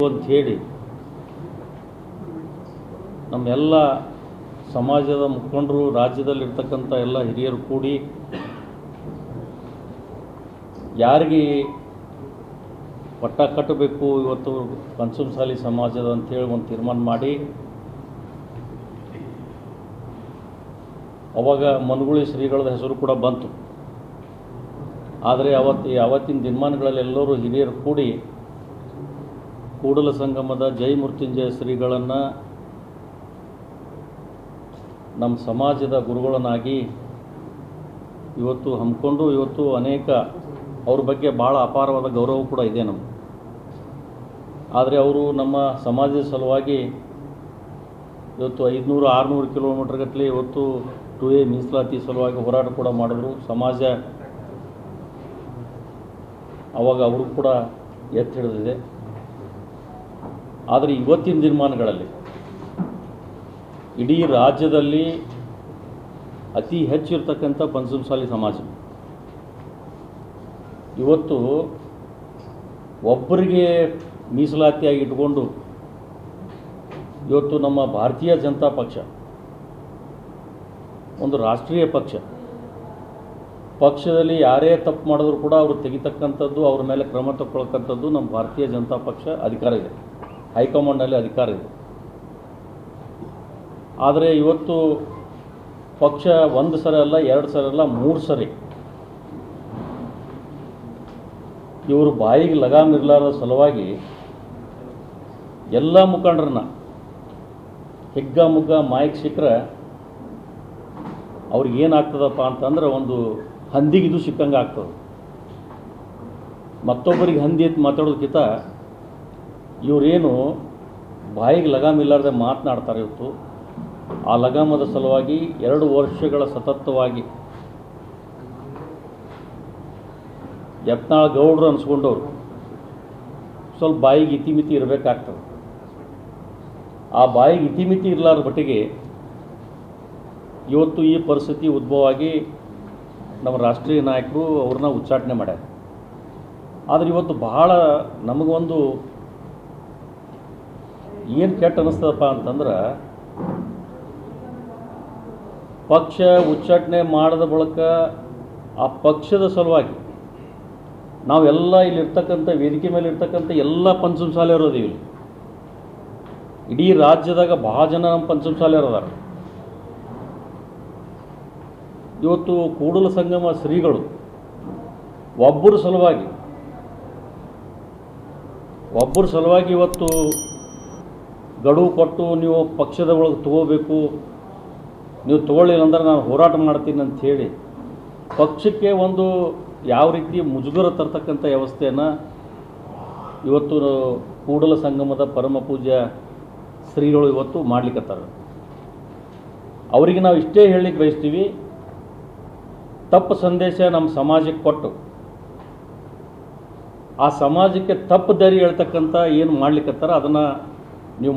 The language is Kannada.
ಅಂತ ಹೇಳಿ ನಮ್ಮೆಲ್ಲ ಸಮಾಜದ ಮುಖಂಡರು, ರಾಜ್ಯದಲ್ಲಿರ್ತಕ್ಕಂಥ ಎಲ್ಲ ಹಿರಿಯರು ಕೂಡಿ ಯಾರಿಗೆ ಪಟ್ಟ ಕಟ್ಟಬೇಕು ಇವತ್ತು ಪಂಚಮಸಾಲಿ ಸಮಾಜದ ಅಂತೇಳಿ ಒಂದು ತೀರ್ಮಾನ ಮಾಡಿ ಅವಾಗ ಮನಗುಳಿ ಶ್ರೀಗಳದ ಹೆಸರು ಕೂಡ ಬಂತು. ಆದರೆ ಅವತ್ತಿನ ದಿನಮಾನಗಳಲ್ಲಿ ಎಲ್ಲರೂ ಹಿರಿಯರು ಕೂಡಿ ಕೂಡಲ ಸಂಗಮದ ಜೈ ಮೃತ್ಯುಂಜಯ ಶ್ರೀಗಳನ್ನು ನಮ್ಮ ಸಮಾಜದ ಗುರುಗಳನ್ನಾಗಿ ಇವತ್ತು ಹಮ್ಮಿಕೊಂಡು ಇವತ್ತು ಅನೇಕ ಅವ್ರ ಬಗ್ಗೆ ಭಾಳ ಅಪಾರವಾದ ಗೌರವ ಕೂಡ ಇದೆ ನಮಗೆ. ಆದರೆ ಅವರು ನಮ್ಮ ಸಮಾಜದ ಸಲುವಾಗಿ ಇವತ್ತು 500-600 ಕಿಲೋಮೀಟರ್ ಗಟ್ಟಲೆ ಇವತ್ತು 2A ಮೀಸಲಾತಿ ಸಲುವಾಗಿ ಹೋರಾಟ ಕೂಡ ಮಾಡಿದ್ರು. ಸಮಾಜ ಅವಾಗ ಅವರು ಕೂಡ ಎತ್ತಿ ಹಿಡಿದಿದೆ. ಆದರೆ ಇವತ್ತಿನ ದಿನಮಾನಗಳಲ್ಲಿ ಇಡೀ ರಾಜ್ಯದಲ್ಲಿ ಅತಿ ಹೆಚ್ಚು ಇರ್ತಕ್ಕಂಥ ಪಂಚಮಸಾಲಿ ಸಮಾಜ ಇವತ್ತು ಒಬ್ಬರಿಗೆ ಮೀಸಲಾತಿಯಾಗಿ ಇಟ್ಕೊಂಡು ಇವತ್ತು ನಮ್ಮ ಭಾರತೀಯ ಜನತಾ ಪಕ್ಷ ಒಂದು ರಾಷ್ಟ್ರೀಯ ಪಕ್ಷದಲ್ಲಿ ಯಾರೇ ತಪ್ಪು ಮಾಡಿದ್ರು ಕೂಡ ಅವರು ತೆಗಿತಕ್ಕಂಥದ್ದು, ಅವ್ರ ಮೇಲೆ ಕ್ರಮ ತಗೊಳ್ತಕ್ಕಂಥದ್ದು ನಮ್ಮ ಭಾರತೀಯ ಜನತಾ ಪಕ್ಷ ಅಧಿಕಾರ ಇದೆ, ಹೈಕಮಾಂಡ್ನಲ್ಲಿ ಅಧಿಕಾರ ಇದೆ. ಆದರೆ ಇವತ್ತು ಪಕ್ಷ 1 ಸರಿ ಅಲ್ಲ, 2 ಸರಿ ಅಲ್ಲ, 3 ಸರಿ ಇವರು ಬಾಯಿಗೆ ಲಗಾಮ್ ಇರಲಾರದ ಸಲುವಾಗಿ ಎಲ್ಲ ಮುಖಂಡರನ್ನ ಹಿಗ್ಗಾಮುಗ್ಗ ಮಾಯಿಗೆ ಸಿಕ್ಕರೆ ಅವ್ರಿಗೇನಾಗ್ತದಪ್ಪ ಅಂತಂದ್ರೆ ಒಂದು ಹಂದಿಗಿದು ಸಿಕ್ಕಂಗೆ ಆಗ್ತದೆ. ಮತ್ತೊಬ್ಬರಿಗೆ ಹಂದಿ ಎತ್ತು ಮಾತಾಡೋದಕ್ಕಿಂತ ಇವರೇನು ಬಾಯಿಗೆ ಲಗಾಮ್ ಇಲ್ಲಾರ್ದೆ ಮಾತನಾಡ್ತಾರೆ. ಇವತ್ತು ಆ ಲಗಾಮದ ಸಲುವಾಗಿ 2 ವರ್ಷಗಳ ಸತತವಾಗಿ ಯತ್ನಾಳ್ ಗೌಡ್ರು ಅನ್ಸ್ಕೊಂಡವ್ರು ಸ್ವಲ್ಪ ಬಾಯಿಗೆ ಇತಿಮಿತಿ ಇರಬೇಕಾಗ್ತದೆ. ಆ ಬಾಯಿಗೆ ಇತಿಮಿತಿ ಇರಲಾರ ಮಟ್ಟಿಗೆ ಇವತ್ತು ಈ ಪರಿಸ್ಥಿತಿ ಉದ್ಭವ ಆಗಿ ನಮ್ಮ ರಾಷ್ಟ್ರೀಯ ನಾಯಕರು ಅವ್ರನ್ನ ಉಚ್ಚಾಟನೆ ಮಾಡ್ಯಾರ. ಆದರೆ ಇವತ್ತು ಬಹಳ ನಮಗೊಂದು ಏನು ಕೆಟ್ಟ ಅನ್ನಿಸ್ತದಪ್ಪ ಅಂತಂದ್ರೆ, ಪಕ್ಷ ಉಚ್ಚಾಟನೆ ಮಾಡಿದ ಬಳಿಕ ಆ ಪಕ್ಷದ ಸಲುವಾಗಿ ನಾವೆಲ್ಲ ಇಲ್ಲಿರ್ತಕ್ಕಂಥ ವೇದಿಕೆ ಮೇಲೆ ಇರ್ತಕ್ಕಂಥ ಎಲ್ಲ ಪಂಚಮಸಾಲಿಯರು ಅದೀವಿ. ಇಲ್ಲಿ ಇಡೀ ರಾಜ್ಯದಾಗ ಭಾಳ ಜನ ನಮ್ಮ ಪಂಚಮಸಾಲಿಯರು ಅದಾರ. ಇವತ್ತು ಕೂಡಲ ಸಂಗಮ ಶ್ರೀಗಳು ಒಬ್ಬರ ಸಲುವಾಗಿ ಇವತ್ತು ಗಡುವು ಕೊಟ್ಟು ನೀವು ಪಕ್ಷದ ಒಳಗೆ ತಗೋಬೇಕು, ನೀವು ತಗೊಳ್ಳಿಲ್ಲ ಅಂದ್ರೆ ನಾನು ಹೋರಾಟ ಮಾಡ್ತೀನಿ ಅಂತ ಹೇಳಿ ಪಕ್ಷಕ್ಕೆ ಒಂದು ಯಾವ ರೀತಿ ಮುಜುಗರ ತರ್ತಕ್ಕಂಥ ವ್ಯವಸ್ಥೆಯನ್ನು ಇವತ್ತು ಕೂಡಲ ಸಂಗಮದ ಪರಮ ಪೂಜ್ಯ ಶ್ರೀಗಳು ಇವತ್ತು ಮಾಡ್ಲಿಕ್ಕತ್ತಾರೆ. ಅವರಿಗೆ ನಾವು ಇಷ್ಟೇ ಹೇಳಲಿಕ್ಕೆ ಬಯಸ್ತೀವಿ, ತಪ್ಪು ಸಂದೇಶ ನಮ್ಮ ಸಮಾಜಕ್ಕೆ ಕೊಟ್ಟು ಆ ಸಮಾಜಕ್ಕೆ ತಪ್ಪು ದಾರಿ ಹೇಳ್ತಕ್ಕಂಥ ಏನು ಮಾಡ್ಲಿಕ್ಕತ್ತಾರ ಅದನ್ನು ನೀವು